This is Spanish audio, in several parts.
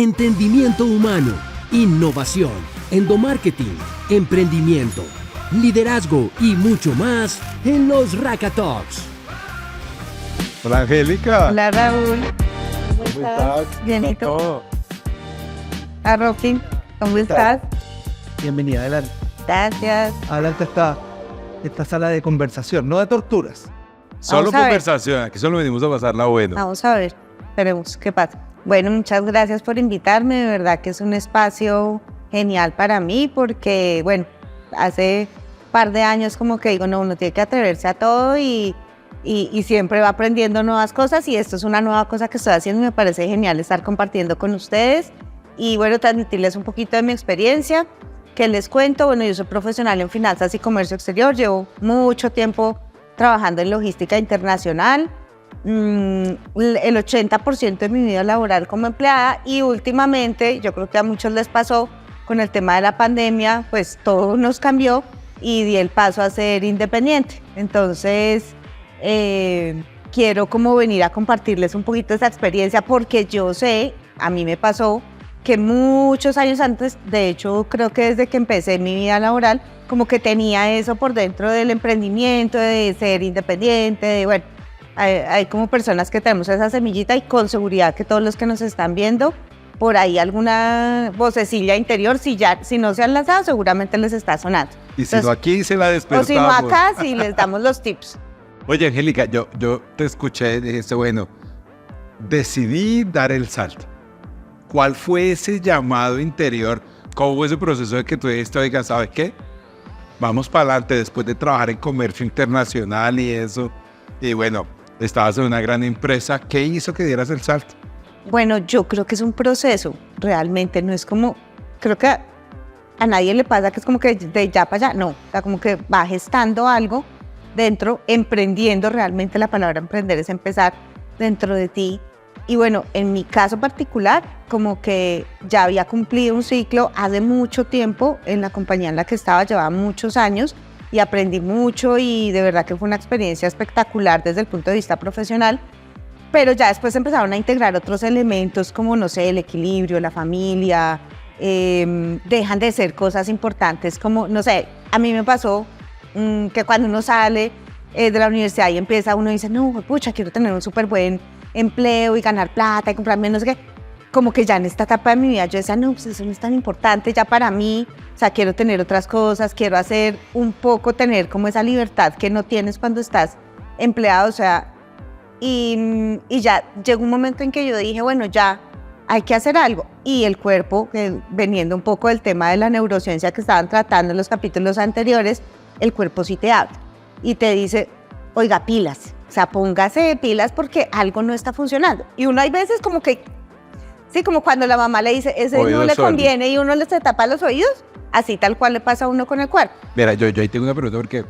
entendimiento humano, innovación, endomarketing, emprendimiento, liderazgo y mucho más en los Raka Talks. Hola, Angélica. Hola, Raúl. ¿Cómo estás? Bien, ¿y tú? Todo. Hola, Rocky. ¿Cómo estás? Bienvenida, adelante. Gracias. Adelante está esta sala de conversación, no de torturas. Solo Vamos a ver. conversación, aquí solo venimos a pasarla bueno. Vamos a ver. Esperemos qué pasa. Bueno, muchas gracias por invitarme. De verdad que es un espacio genial para mí porque, bueno, hace un par de años como que digo, no, uno tiene que atreverse a todo y siempre va aprendiendo nuevas cosas y esto es una nueva cosa que estoy haciendo y me parece genial estar compartiendo con ustedes y, bueno, transmitirles un poquito de mi experiencia. ¿Qué les cuento? Bueno, yo soy profesional en finanzas y comercio exterior. Llevo mucho tiempo trabajando en logística internacional. El 80% de mi vida laboral como empleada y últimamente, yo creo que a muchos les pasó con el tema de la pandemia, pues todo nos cambió y di el paso a ser independiente. Entonces, quiero como venir a compartirles un poquito esa experiencia porque yo sé, a mí me pasó que muchos años antes, de hecho creo que desde que empecé mi vida laboral, como que tenía eso por dentro del emprendimiento, de ser independiente, de bueno, hay como personas que tenemos esa semillita y con seguridad que todos los que nos están viendo, por ahí alguna vocecilla interior, si no se han lanzado, seguramente les está sonando. Y si no, aquí se la O despertamos. si no acá, sí les damos los tips. Oye, Angélica, yo te escuché y dijiste, bueno, decidí dar el salto. ¿Cuál fue ese llamado interior? ¿Cómo fue ese proceso de que tú dijiste, oiga, ¿sabes qué? Vamos para adelante después de trabajar en comercio internacional y eso. Y bueno, estabas en una gran empresa. ¿Qué hizo que dieras el salto? Bueno, yo creo que es un proceso, realmente, no es como, creo que a nadie le pasa que es como que de ya para allá, no, o sea, como que va gestando algo dentro, emprendiendo, realmente la palabra emprender es empezar dentro de ti. Y bueno, en mi caso particular, como que ya había cumplido un ciclo hace mucho tiempo en la compañía en la que estaba, llevaba muchos años y aprendí mucho y de verdad que fue una experiencia espectacular desde el punto de vista profesional, pero ya después empezaron a integrar otros elementos como, no sé, el equilibrio, la familia, dejan de ser cosas importantes como, no sé, a mí me pasó que cuando uno sale de la universidad y empieza, uno dice, no, pucha, quiero tener un súper buen empleo y ganar plata y comprarme no sé qué, como que ya en esta etapa de mi vida yo decía, no, pues eso no es tan importante ya para mí, o sea, quiero tener otras cosas, quiero hacer un poco, tener como esa libertad que no tienes cuando estás empleado, o sea, y ya llegó un momento en que yo dije, bueno, ya hay que hacer algo, y el cuerpo, veniendo un poco del tema de la neurociencia que estaban tratando en los capítulos anteriores, el cuerpo sí te habla y te dice, oiga, pilas, o sea, póngase pilas porque algo no está funcionando. Y uno hay veces como que, sí, como cuando la mamá le dice, ese Oídos no le sordos. conviene y uno se tapa los oídos, así tal cual le pasa a uno con el cuerpo. Mira, yo ahí tengo una pregunta porque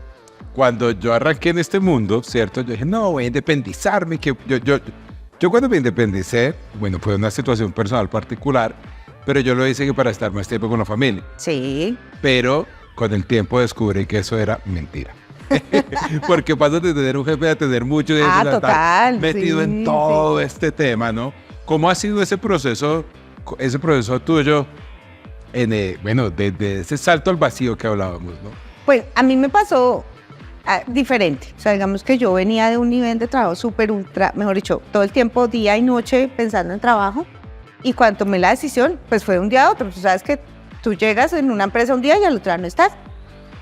cuando yo arranqué en este mundo, ¿cierto? Yo dije, no, voy a independizarme. Que yo cuando me independicé, bueno, fue una situación personal particular, pero yo lo hice que para estar más tiempo con la familia. Sí. Pero con el tiempo descubrí que eso era mentira. Porque pasas de tener un jefe a tener mucho de estar total, metido sí, en todo este tema, ¿no? ¿Cómo ha sido ese proceso tuyo bueno, de ese salto al vacío que hablábamos, ¿no? Pues a mí me pasó diferente, o sea, digamos que yo venía de un nivel de trabajo súper ultra, mejor dicho, todo el tiempo, día y noche pensando en trabajo y cuando tomé la decisión, pues fue de un día a otro, tú sabes que tú llegas en una empresa un día y al otro día no estás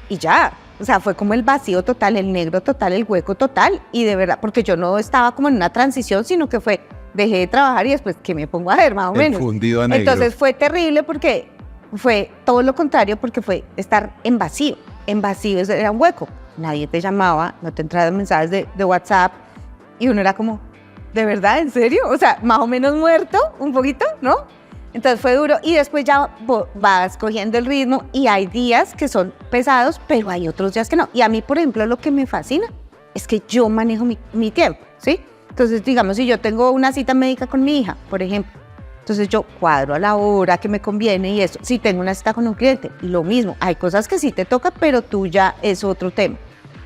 y ya, o sea, fue como el vacío total, el negro total, el hueco total y de verdad, porque yo no estaba como en una transición, sino que fue, dejé de trabajar y después, ¿qué me pongo a hacer más o menos? El fundido a negro. Entonces fue terrible porque fue todo lo contrario, porque fue estar en vacío era un hueco, nadie te llamaba, no te entraban mensajes de WhatsApp y uno era como, ¿de verdad? ¿En serio? O sea, más o menos muerto, un poquito, ¿no? Entonces fue duro y después ya vas cogiendo el ritmo y hay días que son pesados, pero hay otros días que no. Y a mí, por ejemplo, lo que me fascina es que yo manejo mi tiempo, ¿sí? Entonces, digamos, si yo tengo una cita médica con mi hija, por ejemplo, entonces yo cuadro a la hora que me conviene y eso. Si tengo una cita con un cliente, lo mismo. Hay cosas que sí te toca, pero tú ya es otro tema.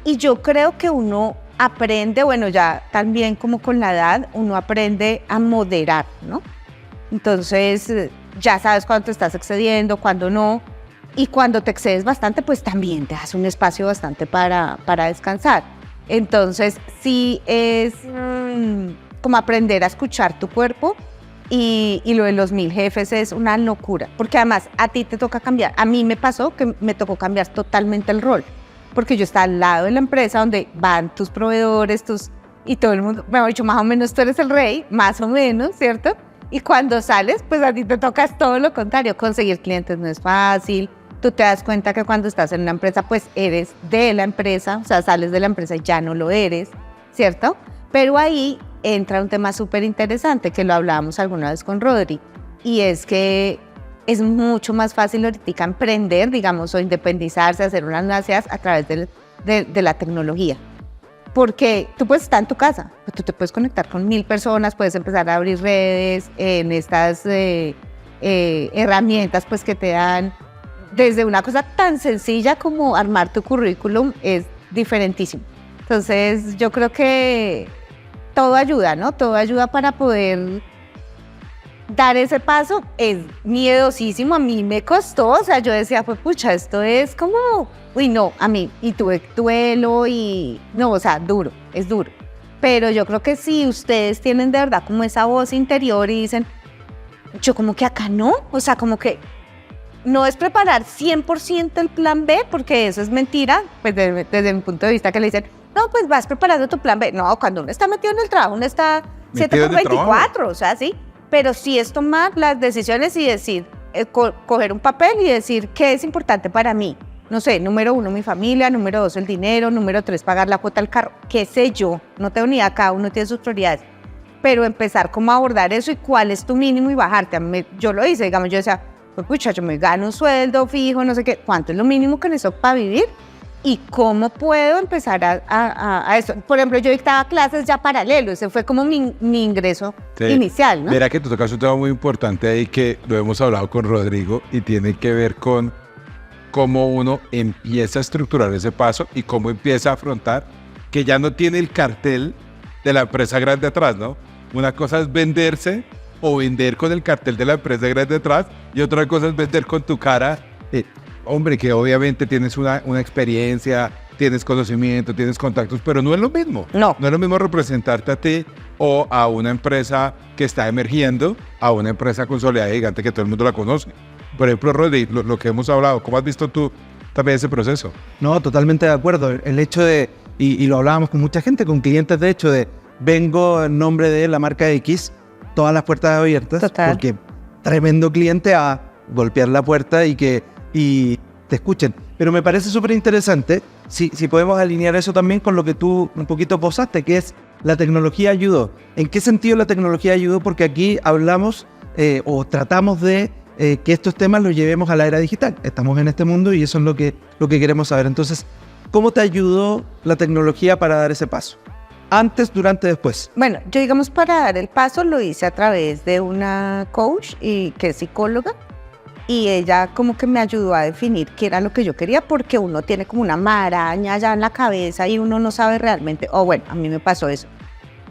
Y yo creo que uno aprende, bueno, ya también como con la edad, uno aprende a moderar, ¿no? Entonces, ya sabes cuándo te estás excediendo, cuándo no. Y cuando te excedes bastante, pues también te das un espacio bastante para descansar. Entonces, sí es como aprender a escuchar tu cuerpo y lo de los 1000 jefes es una locura. Porque además, a ti te toca cambiar. A mí me pasó que me tocó cambiar totalmente el rol. Porque yo estaba al lado de la empresa donde van tus proveedores, y todo el mundo, me ha dicho, más o menos tú eres el rey, más o menos, ¿cierto? Y cuando sales, pues a ti te tocas todo lo contrario. Conseguir clientes no es fácil. Tú te das cuenta que cuando estás en una empresa, pues eres de la empresa, o sea, sales de la empresa y ya no lo eres, ¿cierto? Pero ahí entra un tema súper interesante que lo hablábamos alguna vez con Rodri, y es que es mucho más fácil ahorita emprender, digamos, o independizarse, hacer unas nacidas a través de la tecnología. Porque tú puedes estar en tu casa, pero tú te puedes conectar con 1000 personas, puedes empezar a abrir redes en estas herramientas pues, que te dan desde una cosa tan sencilla como armar tu currículum, es diferentísimo. Entonces, yo creo que todo ayuda, ¿no? Todo ayuda para poder dar ese paso. Es miedosísimo, a mí me costó, o sea, yo decía, pues pucha, esto es como, uy, no, a mí, y tuve duelo y, no, o sea, duro, es duro. Pero yo creo que si ustedes tienen de verdad como esa voz interior y dicen, yo como que acá no, o sea, como que no es preparar 100% el plan B, porque eso es mentira, pues desde mi punto de vista que le dicen, no, pues vas preparando tu plan B. No, cuando uno está metido en el trabajo, uno está 7x24, o sea, sí. Pero sí es tomar las decisiones y decir, coger un papel y decir qué es importante para mí. No sé, número 1, mi familia, número 2, el dinero, número 3, pagar la cuota del carro, qué sé yo. No tengo ni idea, cada uno tiene sus prioridades. Pero empezar como a abordar eso y cuál es tu mínimo y bajarte. Yo lo hice, digamos, yo decía, pues pucha, yo me gano un sueldo fijo, no sé qué, ¿cuánto es lo mínimo que necesito para vivir? ¿Y cómo puedo empezar a eso? Por ejemplo, yo dictaba clases ya paralelo, ese fue como mi ingreso inicial, ¿no? Mira que tú tocas un tema muy importante ahí que lo hemos hablado con Rodrigo y tiene que ver con cómo uno empieza a estructurar ese paso y cómo empieza a afrontar que ya no tiene el cartel de la empresa grande atrás, ¿no? Una cosa es venderse o vender con el cartel de la empresa grande atrás y otra cosa es vender con tu cara. Hombre, que obviamente tienes una experiencia, tienes conocimiento, tienes contactos, pero no es lo mismo. No. No es lo mismo representarte a ti o a una empresa que está emergiendo, a una empresa consolidada y gigante que todo el mundo la conoce. Por ejemplo, Rodri, lo que hemos hablado, ¿cómo has visto tú también ese proceso? No, totalmente de acuerdo. El hecho de, y lo hablábamos con mucha gente, con clientes de hecho, de vengo en nombre de la marca X, todas las puertas abiertas, total. Porque tremendo cliente a golpear la puerta y te escuchen. Pero me parece súper interesante si podemos alinear eso también con lo que tú un poquito posaste, que es la tecnología ayudó. ¿En qué sentido la tecnología ayudó? Porque aquí hablamos o tratamos de que estos temas los llevemos a la era digital. Estamos en este mundo y eso es lo que queremos saber. Entonces, ¿cómo te ayudó la tecnología para dar ese paso? Antes, durante, después. Bueno, yo digamos para dar el paso lo hice a través de una coach que es psicóloga. Y ella como que me ayudó a definir qué era lo que yo quería, porque uno tiene como una maraña ya en la cabeza y uno no sabe realmente, bueno, a mí me pasó eso.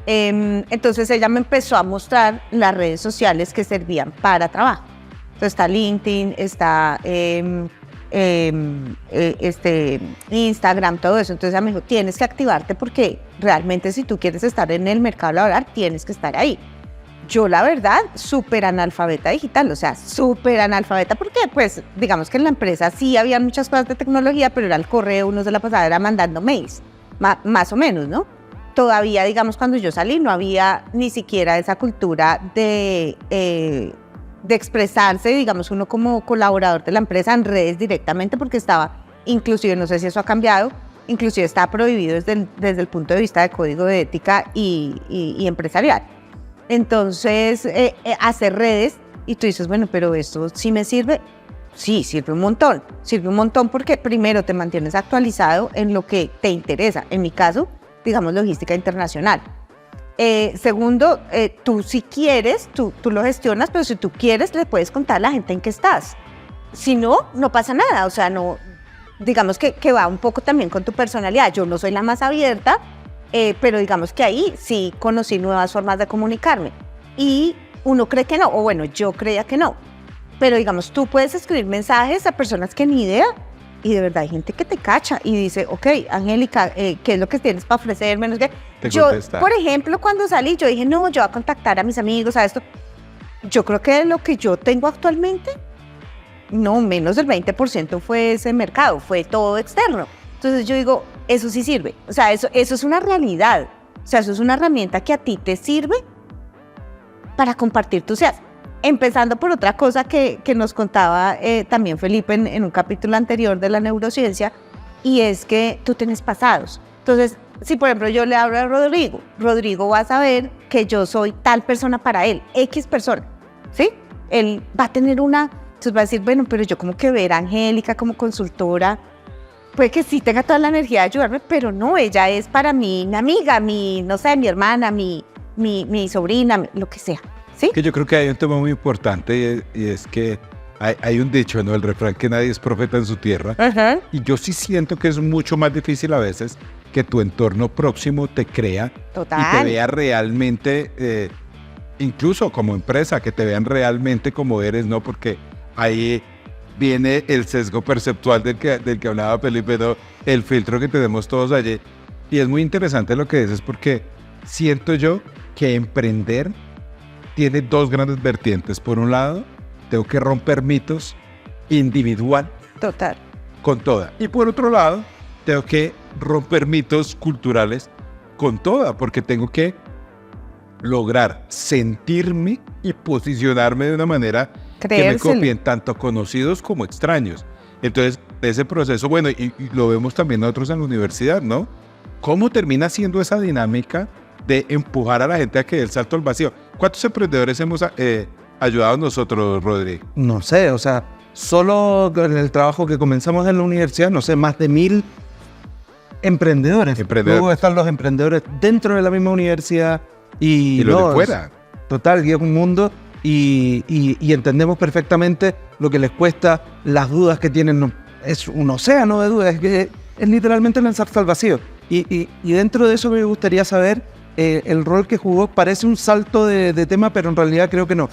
Entonces ella me empezó a mostrar las redes sociales que servían para trabajo. Entonces está LinkedIn, está Instagram, todo eso. Entonces ella me dijo, tienes que activarte porque realmente si tú quieres estar en el mercado laboral, tienes que estar ahí. Yo, la verdad, súper analfabeta digital, o sea, súper analfabeta, porque, pues, digamos que en la empresa sí había muchas cosas de tecnología, pero era el correo, uno se la pasaba era mandando mails, más o menos, ¿no? Todavía, digamos, cuando yo salí, no había ni siquiera esa cultura de expresarse, digamos, uno como colaborador de la empresa en redes directamente, porque estaba, inclusive, no sé si eso ha cambiado, inclusive estaba prohibido desde el punto de vista de código de ética y empresarial. Entonces, hacer redes, y tú dices, bueno, pero esto sí me sirve. Sí, sirve un montón porque primero te mantienes actualizado en lo que te interesa. En mi caso, digamos, logística internacional. Segundo, tú si quieres, tú lo gestionas, pero si tú quieres, le puedes contar a la gente en qué estás. Si no, no pasa nada, o sea, no, digamos que va un poco también con tu personalidad. Yo no soy la más abierta, pero digamos que ahí sí conocí nuevas formas de comunicarme. Y uno cree que no, o bueno, yo creía que no. Pero digamos, tú puedes escribir mensajes a personas que ni idea y de verdad hay gente que te cacha y dice, ok, Angélica, ¿qué es lo que tienes para ofrecerme? No sé qué. Te Yo, contesta. por ejemplo, cuando salí, yo dije, no, yo voy a contactar a mis amigos, a esto. Yo creo que lo que yo tengo actualmente, no, menos del 20% fue ese mercado, fue todo externo. Entonces yo digo, eso sí sirve. O sea, eso es una realidad. O sea, eso es una herramienta que a ti te sirve para compartir tus ideas. Empezando por otra cosa que nos contaba también Felipe en un capítulo anterior de la neurociencia, y es que tú tienes pasados. Entonces, si por ejemplo yo le hablo a Rodrigo va a saber que yo soy tal persona para él, X persona, ¿sí? Él va a tener entonces va a decir, bueno, pero yo como que ver a Angélica como consultora, puede que sí tenga toda la energía de ayudarme, pero no, ella es para mí mi amiga, no sé, mi hermana, mi sobrina, lo que sea, ¿sí? Que yo creo que hay un tema muy importante y es que hay un dicho, ¿no? El refrán que nadie es profeta en su tierra. Ajá. Y yo sí siento que es mucho más difícil a veces que tu entorno próximo te crea y te Total. vea realmente, incluso como empresa, que te vean realmente como eres, ¿no? Porque ahí viene el sesgo perceptual del que hablaba Felipe, ¿no? El filtro que tenemos todos allí. Y es muy interesante lo que dices porque siento yo que emprender tiene dos grandes vertientes. Por un lado, tengo que romper mitos individual Total. con toda. Y por otro lado, tengo que romper mitos culturales con toda, porque tengo que lograr sentirme y posicionarme de una manera que me Creérselo. copien tanto conocidos como extraños. Entonces, ese proceso, bueno, y lo vemos también nosotros en la universidad, ¿no? ¿Cómo termina siendo esa dinámica de empujar a la gente a que dé el salto al vacío? ¿Cuántos emprendedores hemos ayudado nosotros, Rodri? No sé, o sea, solo con el trabajo que comenzamos en la universidad, no sé, más de 1000 emprendedores. Luego están los emprendedores dentro de la misma universidad y los no, de fuera. Total, y es un mundo y entendemos perfectamente lo que les cuesta, las dudas que tienen. Es un océano de dudas, es literalmente lanzarse al vacío. Y dentro de eso me gustaría saber el rol que jugó. Parece un salto de tema, pero en realidad creo que no.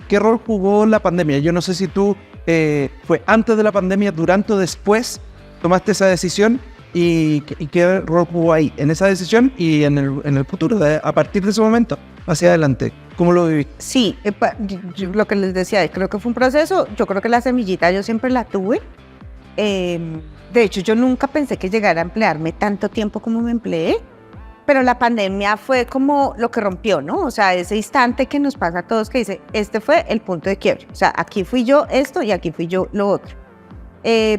¿Qué rol jugó la pandemia? Yo no sé si tú fue antes de la pandemia, durante o después tomaste esa decisión y qué rol jugó ahí, en esa decisión y en el futuro, a partir de ese momento hacia adelante. ¿Cómo lo viví? Sí, yo lo que les decía, creo que fue un proceso. Yo creo que la semillita yo siempre la tuve. De hecho, yo nunca pensé que llegara a emplearme tanto tiempo como me empleé, pero la pandemia fue como lo que rompió, ¿no? O sea, ese instante que nos pasa a todos que dice, este fue el punto de quiebre. O sea, aquí fui yo esto y aquí fui yo lo otro.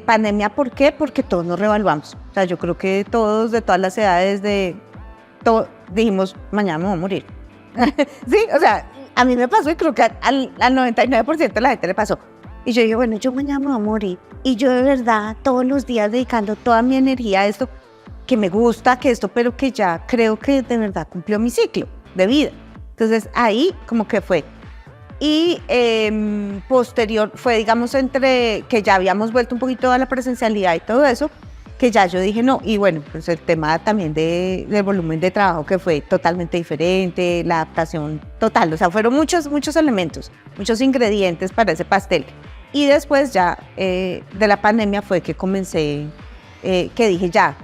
Pandemia, ¿por qué? Porque todos nos revaluamos. O sea, yo creo que todos, de todas las edades, dijimos, mañana me voy a morir. Sí, o sea, a mí me pasó y creo que al 99% de la gente le pasó. Y yo dije, bueno, yo mañana me voy a morir. Y yo de verdad, todos los días dedicando toda mi energía a esto, que me gusta, pero que ya creo que de verdad cumplió mi ciclo de vida. Entonces ahí como que fue. Y posterior fue, digamos, entre que ya habíamos vuelto un poquito a la presencialidad y todo eso, que ya yo dije no. Y bueno, pues el tema también del volumen de trabajo que fue totalmente diferente, la adaptación total. O sea, fueron muchos elementos, muchos ingredientes para ese pastel. Y después ya de la pandemia fue que comencé, que dije ya,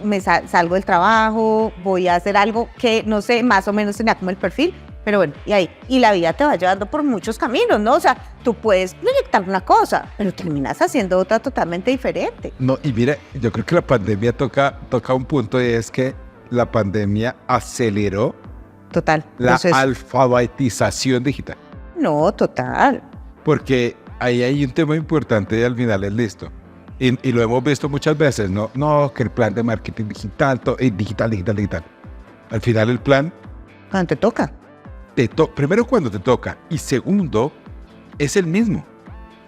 me salgo del trabajo, voy a hacer algo que no sé, más o menos tenía como el perfil, pero bueno, y ahí. Y la vida te va llevando por muchos caminos, ¿no? O sea, tú puedes proyectar una cosa, pero terminas haciendo otra totalmente diferente. No, y mira, yo creo que la pandemia toca un punto y es que la pandemia aceleró Total. la Entonces, alfabetización digital. no, total. Porque ahí hay un tema importante y al final es listo. Y lo hemos visto muchas veces, ¿no? No, que el plan de marketing digital, digital. Al final el plan, Cuando te toca. primero cuando te toca y segundo, es el mismo.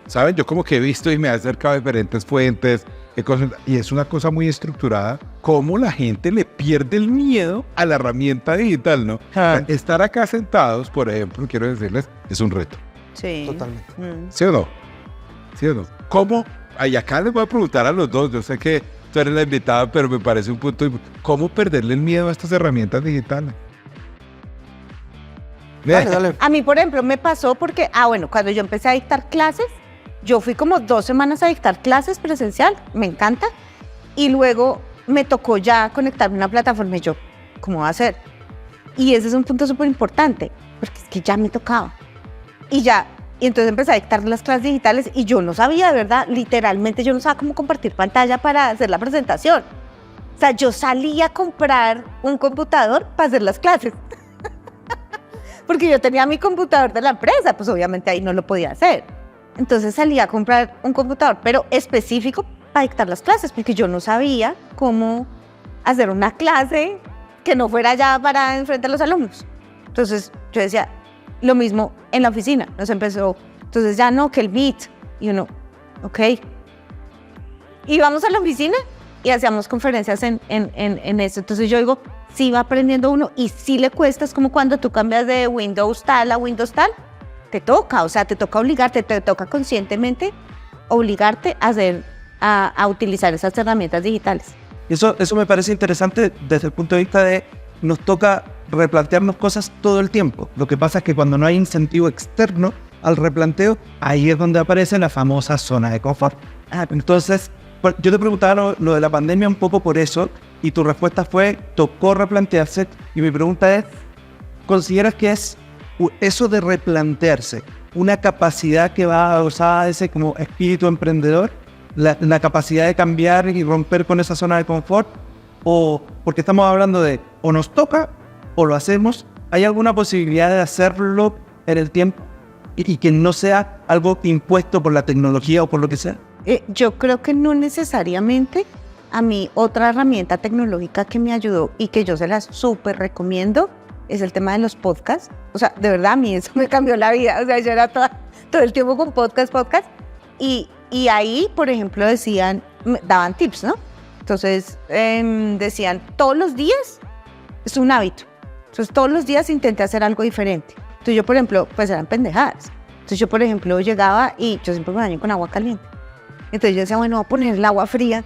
¿Saben? Yo como que he visto y me he acercado a diferentes fuentes y es una cosa muy estructurada, cómo la gente le pierde el miedo a la herramienta digital, ¿no? Ah. Estar acá sentados, por ejemplo, quiero decirles, es un reto. Sí. Totalmente. ¿Sí o no? ¿Sí o no? ¿Cómo? Y acá les voy a preguntar a los dos, yo sé que tú eres la invitada, pero me parece un punto. ¿Cómo perderle el miedo a estas herramientas digitales? Dale, dale. A mí, por ejemplo, me pasó porque, bueno, cuando yo empecé a dictar clases, yo fui como 2 semanas a dictar clases presencial, me encanta, y luego me tocó ya conectarme a una plataforma y yo, ¿cómo va a ser? Y ese es un punto súper importante, porque es que ya me tocaba. Y entonces empecé a dictar las clases digitales y yo no sabía, de verdad, literalmente yo no sabía cómo compartir pantalla para hacer la presentación. O sea, yo salí a comprar un computador para hacer las clases. Porque yo tenía mi computador de la empresa, pues obviamente ahí no lo podía hacer. Entonces salí a comprar un computador, pero específico para dictar las clases, porque yo no sabía cómo hacer una clase que no fuera ya para enfrente a los alumnos. Entonces yo decía, lo mismo en la oficina, nos empezó, entonces ya no, que el Meet, y uno, ok. Íbamos a la oficina y hacíamos conferencias en eso. Entonces yo digo, sí va aprendiendo uno y sí le cuesta, es como cuando tú cambias de Windows tal a Windows tal, te toca obligarte, te toca conscientemente obligarte a utilizar esas herramientas digitales. Eso me parece interesante desde el punto de vista de nos toca replantearnos cosas todo el tiempo. Lo que pasa es que cuando no hay incentivo externo al replanteo, ahí es donde aparece la famosa zona de confort. Entonces, yo te preguntaba lo de la pandemia un poco por eso, y tu respuesta fue, tocó replantearse, y mi pregunta es, ¿consideras que es eso de replantearse una capacidad que va usada a ese como espíritu emprendedor, la capacidad de cambiar y romper con esa zona de confort? O porque estamos hablando de o nos toca o lo hacemos, ¿hay alguna posibilidad de hacerlo en el tiempo y que no sea algo impuesto por la tecnología o por lo que sea? Yo creo que no necesariamente. A mí otra herramienta tecnológica que me ayudó y que yo se las súper recomiendo es el tema de los podcasts. O sea, de verdad a mí eso me cambió la vida. O sea, yo era todo el tiempo con podcast. Y ahí, por ejemplo, daban tips, ¿no? Entonces decían, todos los días es un hábito. Entonces todos los días intenté hacer algo diferente. Entonces yo, por ejemplo, pues eran pendejadas. Entonces yo, por ejemplo, llegaba y yo siempre me baño con agua caliente. Entonces yo decía, bueno, voy a poner el agua fría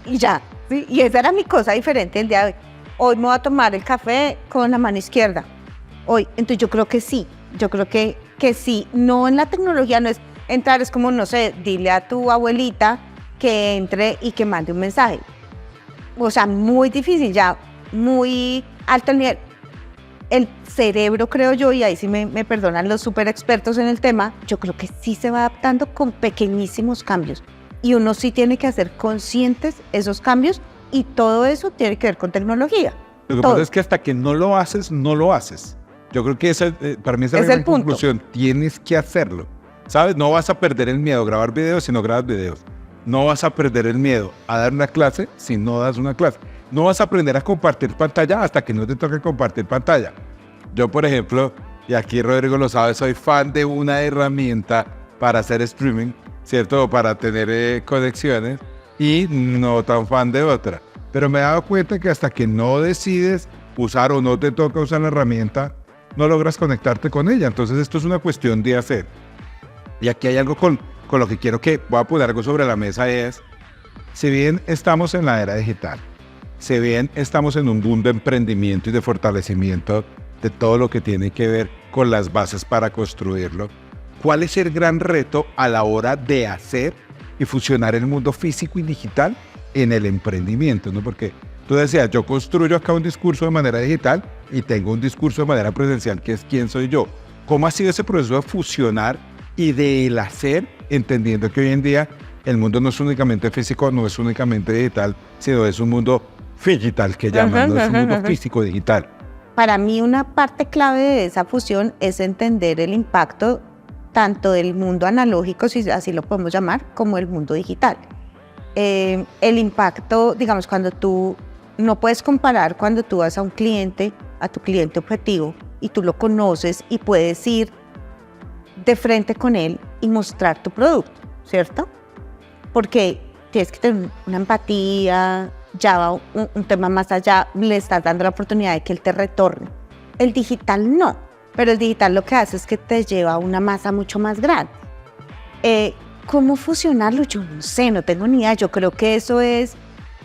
y ya, ¿sí? Y esa era mi cosa diferente el día de hoy. Hoy me voy a tomar el café con la mano izquierda. Hoy, entonces yo creo que sí, sí. No en la tecnología, no es entrar, es como, no sé, dile a tu abuelita que entre y que mande un mensaje. O sea, muy difícil, ya muy alto el nivel. El cerebro, creo yo, y ahí sí me perdonan los súper expertos en el tema, yo creo que sí se va adaptando con pequeñísimos cambios. Y uno sí tiene que hacer conscientes esos cambios y todo eso tiene que ver con tecnología. Lo que pasa es que hasta que no lo haces, no lo haces. Yo creo que para mí esa es la conclusión. Tienes que hacerlo. ¿Sabes? No vas a perder el miedo a grabar videos si no grabas videos. No vas a perder el miedo a dar una clase si no das una clase. No vas a aprender a compartir pantalla hasta que no te toque compartir pantalla. Yo, por ejemplo, y aquí Rodrigo lo sabe, soy fan de una herramienta para hacer streaming, ¿cierto? Para tener conexiones, y no tan fan de otra. Pero me he dado cuenta que hasta que no decides usar o no te toca usar la herramienta, no logras conectarte con ella. Entonces esto es una cuestión de hacer. Y aquí hay algo con lo que voy a poner algo sobre la mesa, es, si bien estamos en la era digital, si bien estamos en un boom de emprendimiento y de fortalecimiento de todo lo que tiene que ver con las bases para construirlo, ¿cuál es el gran reto a la hora de hacer y fusionar el mundo físico y digital en el emprendimiento, ¿no? Porque tú decías, yo construyo acá un discurso de manera digital y tengo un discurso de manera presencial, que es quién soy yo. ¿Cómo ha sido ese proceso de fusionar y del hacer, entendiendo que hoy en día el mundo no es únicamente físico, no es únicamente digital, sino es un mundo digital que llaman, no es un mundo físico digital? Para mí una parte clave de esa fusión es entender el impacto tanto del mundo analógico, si así lo podemos llamar, como el mundo digital. El impacto, digamos, cuando tú no puedes comparar cuando tú vas a un cliente, a tu cliente objetivo, y tú lo conoces y puedes ir de frente con él y mostrar tu producto, ¿cierto? Porque tienes que tener una empatía, ya va un tema más allá, le estás dando la oportunidad de que él te retorne. El digital no, pero el digital lo que hace es que te lleva a una masa mucho más grande. ¿Cómo fusionarlo? Yo no sé, no tengo ni idea. Yo creo que eso es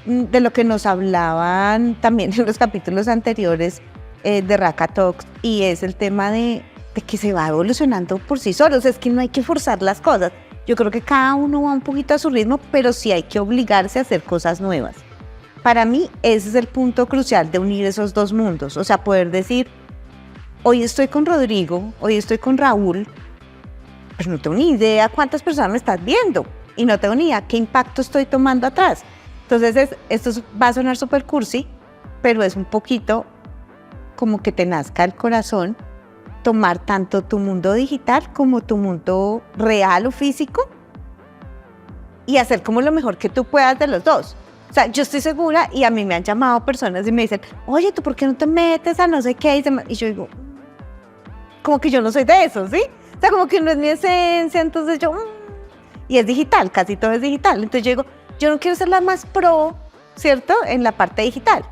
de lo que nos hablaban también en los capítulos anteriores, de Raka Talks, y es el tema de que se va evolucionando por sí solos. Es que no hay que forzar las cosas. Yo creo que cada uno va un poquito a su ritmo, pero sí hay que obligarse a hacer cosas nuevas. Para mí, ese es el punto crucial de unir esos dos mundos. O sea, poder decir, hoy estoy con Rodrigo, hoy estoy con Raúl, pero no tengo ni idea cuántas personas me están viendo y no tengo ni idea qué impacto estoy tomando atrás. Entonces, va a sonar súper cursi, pero es un poquito como que te nazca el corazón tomar tanto tu mundo digital como tu mundo real o físico y hacer como lo mejor que tú puedas de los dos. O sea, yo estoy segura, y a mí me han llamado personas y me dicen, oye, ¿tú por qué no te metes a no sé qué? Y yo digo, como que yo no soy de eso, ¿sí? O sea, como que no es mi esencia, entonces yo... Y es digital, casi todo es digital. Entonces yo digo, yo no quiero ser la más pro, ¿cierto? En la parte digital.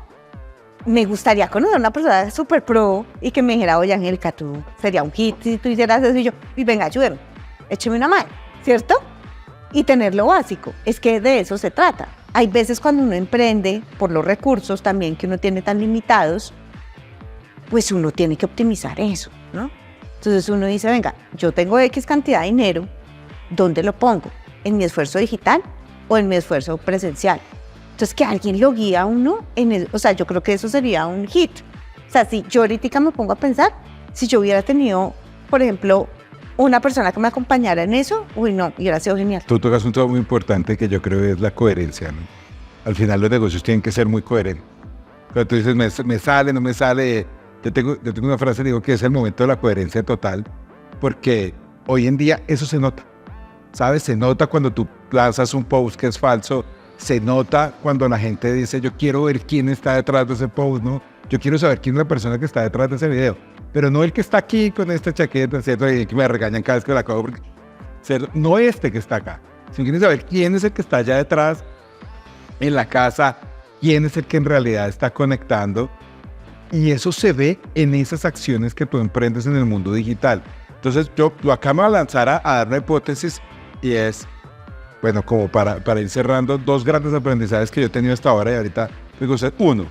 Me gustaría conocer a una persona súper pro y que me dijera, oye, Angélica, tú sería un hit si tú hicieras eso. Y yo, y venga, ayúdame, écheme una mano, ¿cierto? Y tener lo básico. Es que de eso se trata. Hay veces cuando uno emprende, por los recursos también que uno tiene tan limitados, pues uno tiene que optimizar eso, ¿no? Entonces uno dice, venga, yo tengo X cantidad de dinero, ¿dónde lo pongo? ¿En mi esfuerzo digital o en mi esfuerzo presencial? Entonces, que alguien lo guía a uno, o sea, yo creo que eso sería un hit. O sea, si yo ahorita me pongo a pensar, si yo hubiera tenido, por ejemplo, una persona que me acompañara en eso, uy, no, hubiera sido genial. Tú tocas un tema muy importante que yo creo es la coherencia, ¿no? Al final los negocios tienen que ser muy coherentes. Cuando tú dices, me sale, no me sale, yo tengo una frase, digo que es el momento de la coherencia total, porque hoy en día eso se nota, ¿sabes? Se nota cuando tú lanzas un post que es falso, se nota cuando la gente dice, yo quiero ver quién está detrás de ese post, ¿no? Yo quiero saber quién es la persona que está detrás de ese video, pero no el que está aquí con esta chaqueta, ¿cierto? Y que me regañan cada vez que la acabo, porque, ¿cierto? No este que está acá, sino quieren saber quién es el que está allá detrás, en la casa, quién es el que en realidad está conectando, y eso se ve en esas acciones que tú emprendes en el mundo digital. Entonces, yo acá me voy a lanzar a dar una hipótesis, y es, bueno, como para ir cerrando, dos grandes aprendizajes que yo he tenido hasta ahora y ahorita digo, uno,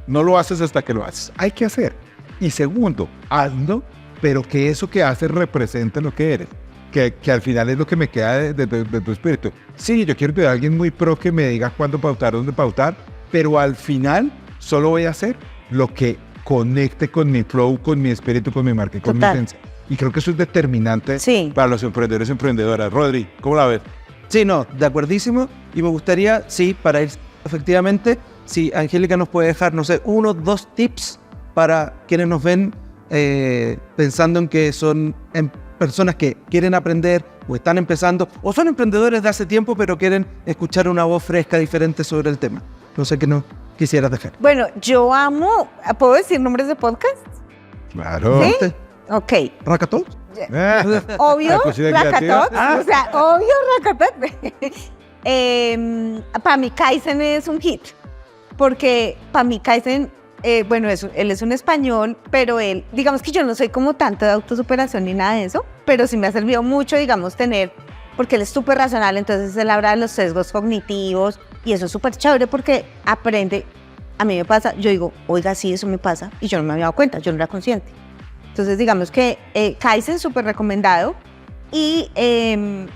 no lo haces hasta que lo haces, hay que hacer. Y segundo, hazlo, pero que eso que haces represente lo que eres, que al final es lo que me queda de tu espíritu. Sí, yo quiero tener a alguien muy pro que me diga cuándo pautar, dónde pautar, pero al final solo voy a hacer lo que conecte con mi flow, con mi espíritu, con mi marca, con mi esencia. Y creo que eso es determinante para los emprendedores y emprendedoras. Rodri, ¿cómo la ves? Sí, no, de acuerdísimo. Y me gustaría, sí, para ir efectivamente, si Angélica nos puede dejar, no sé, 1 o 2 tips para quienes nos ven pensando en que son personas que quieren aprender o están empezando, o son emprendedores de hace tiempo, pero quieren escuchar una voz fresca, diferente sobre el tema. No sé qué no quisieras dejar. Bueno, yo amo, ¿puedo decir nombres de podcast? Claro. ¿Sí? Ok. ¿Raka Talks? Obvio, Raka Talks. O sea, obvio, Raka Talks. Para mí Kaizen es un hit, porque para mí Kaizen, bueno, él es un español, pero él, digamos que yo no soy como tanto de autosuperación ni nada de eso, pero sí me ha servido mucho, digamos, porque él es súper racional, entonces él habla de los sesgos cognitivos, y eso es súper chévere porque aprende. A mí me pasa, yo digo, oiga, sí, eso me pasa, y yo no me había dado cuenta, yo no era consciente. Entonces, digamos que Kaizen, súper recomendado, y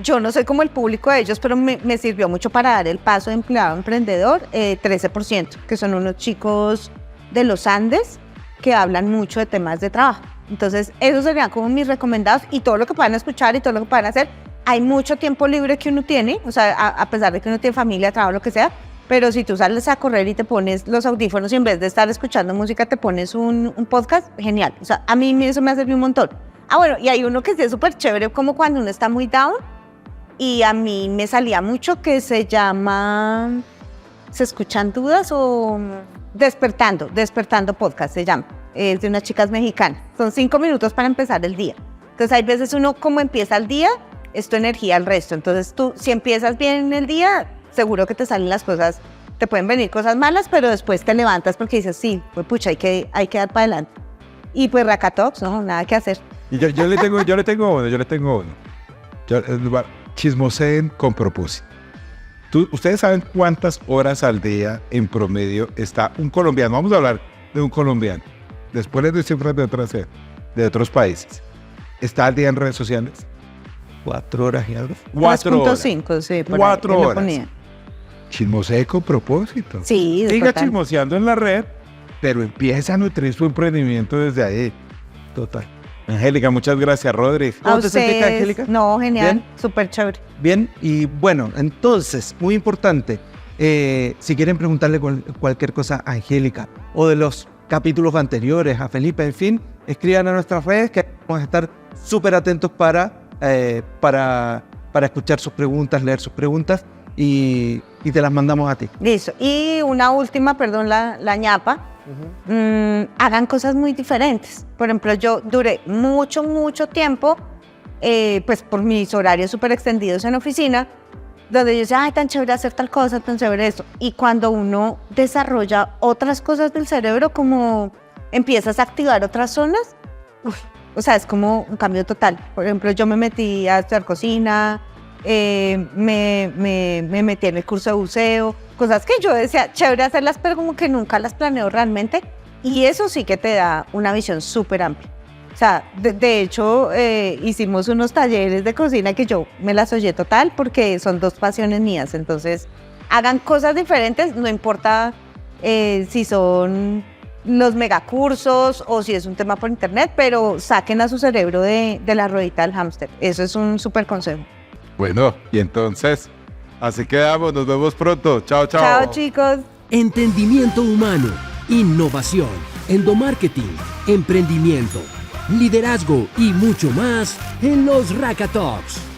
yo no soy como el público de ellos, pero me sirvió mucho para dar el paso de empleado a emprendedor, 13%, que son unos chicos de los Andes que hablan mucho de temas de trabajo. Entonces, esos serían como mis recomendados, y todo lo que puedan escuchar y todo lo que puedan hacer. Hay mucho tiempo libre que uno tiene, o sea, a pesar de que uno tiene familia, trabajo, lo que sea, pero si tú sales a correr y te pones los audífonos y en vez de estar escuchando música te pones un podcast, genial. O sea, a mí eso me ha servido un montón. Ah, bueno, y hay uno que sí es súper chévere, como cuando uno está muy down, y a mí me salía mucho, que se llama ¿Se escuchan dudas? O Despertando Podcast se llama. Es de unas chicas mexicanas. Son 5 minutos para empezar el día. Entonces hay veces uno, como empieza el día, es tu energía al resto. Entonces tú, si empiezas bien el día, seguro que te salen las cosas, te pueden venir cosas malas, pero después te levantas porque dices, sí, pues pucha, hay que dar para adelante. Y pues Raka Talks, no, nada que hacer. Y yo le tengo uno. Chismoseen con propósito. ¿Ustedes saben cuántas horas al día en promedio está un colombiano? Vamos a hablar de un colombiano. después les doy cifras de otros países. ¿Está al día en redes sociales? 4 horas y algo. 4 horas. 3.5, sí. por ahí, 4 que me horas. ponía. Chismosee con propósito. Sí, Siga total. chismoseando en la red, pero empieza a nutrir su emprendimiento desde ahí. Total. Angélica, muchas gracias, Rodri. ¿Cómo ¿A te sentiste, ustedes? Angélica? No, genial, ¿Bien? súper chévere. Bien, y bueno, entonces, muy importante, si quieren preguntarle cualquier cosa a Angélica o de los capítulos anteriores, a Felipe, en fin, escriban a nuestras redes que vamos a estar súper atentos para escuchar sus preguntas, leer sus preguntas y te las mandamos a ti. Listo. Y una última, perdón, la ñapa. Hagan cosas muy diferentes. Por ejemplo, yo duré mucho tiempo, pues por mis horarios súper extendidos en oficina, donde yo decía, ay, tan chévere hacer tal cosa, tan chévere esto. Y cuando uno desarrolla otras cosas del cerebro, como empiezas a activar otras zonas, o sea, es como un cambio total. Por ejemplo, yo me metí a estudiar cocina, me metí en el curso de buceo, cosas que yo decía, chévere hacerlas, pero como que nunca las planeo realmente. Y eso sí que te da una visión súper amplia. O sea, de hecho, hicimos unos talleres de cocina que yo me las oye total porque son 2 pasiones mías. Entonces, hagan cosas diferentes, no importa si son los megacursos o si es un tema por internet, pero saquen a su cerebro de la ruedita del hámster. Eso es un súper consejo. Bueno, y entonces, así quedamos. Nos vemos pronto. Chao, chao. Chao, chicos. Entendimiento humano, innovación, endomarketing, emprendimiento, liderazgo y mucho más en los Raka Talks.